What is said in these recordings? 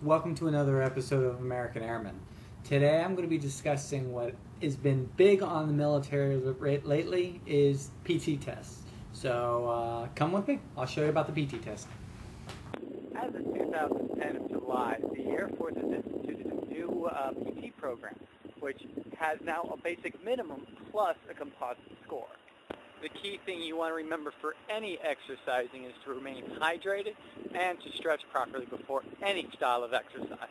Welcome to another episode of American Airmen. Today I'm going to be discussing what has been big on the military lately is PT tests. So come with me. I'll show you about the PT test. As of 2010 of July, the Air Force has instituted a new PT program, which has now a basic minimum plus a composite score. The key thing you want to remember for any exercising is to remain hydrated and to stretch properly before any style of exercise.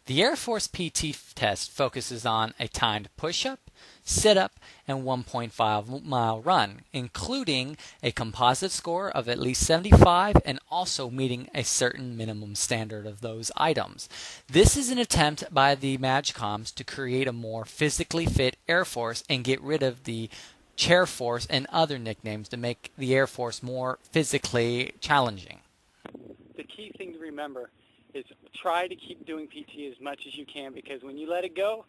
The Air Force PT test focuses on a timed push-up, sit-up, and 1.5-mile run, including a composite score of at least 75 and also meeting a certain minimum standard of those items. This is an attempt by the MAJCOMs to create a more physically fit Air Force and get rid of the Chair Force and other nicknames to make the Air Force more physically challenging. The key thing to remember is try to keep doing PT as much as you can, because when you let it go,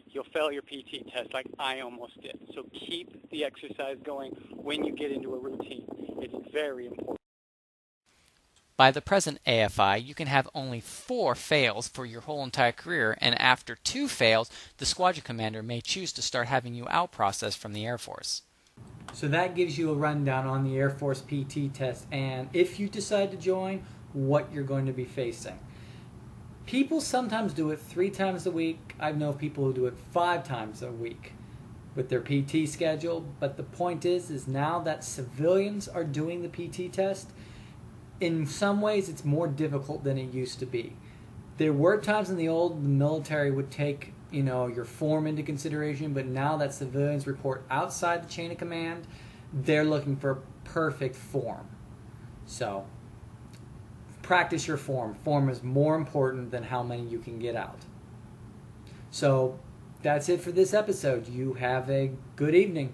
you'll fail your PT test like I almost did. So keep the exercise going when you get into a routine. It's very important. By the present AFI, you can have only 4 fails for your whole entire career, and after 2 fails, the squadron commander may choose to start having you out-processed from the Air Force. So that gives you a rundown on the Air Force PT test and if you decide to join, what you're going to be facing. People sometimes do it 3 times a week. I know people who do it 5 times a week with their PT schedule, but the point is now that civilians are doing the PT test, in some ways it's more difficult than it used to be. There were times in the military would take, your form into consideration, but now that civilians report outside the chain of command, they're looking for perfect form. So, practice your form. Form is more important than how many you can get out. So, that's it for this episode. You have a good evening.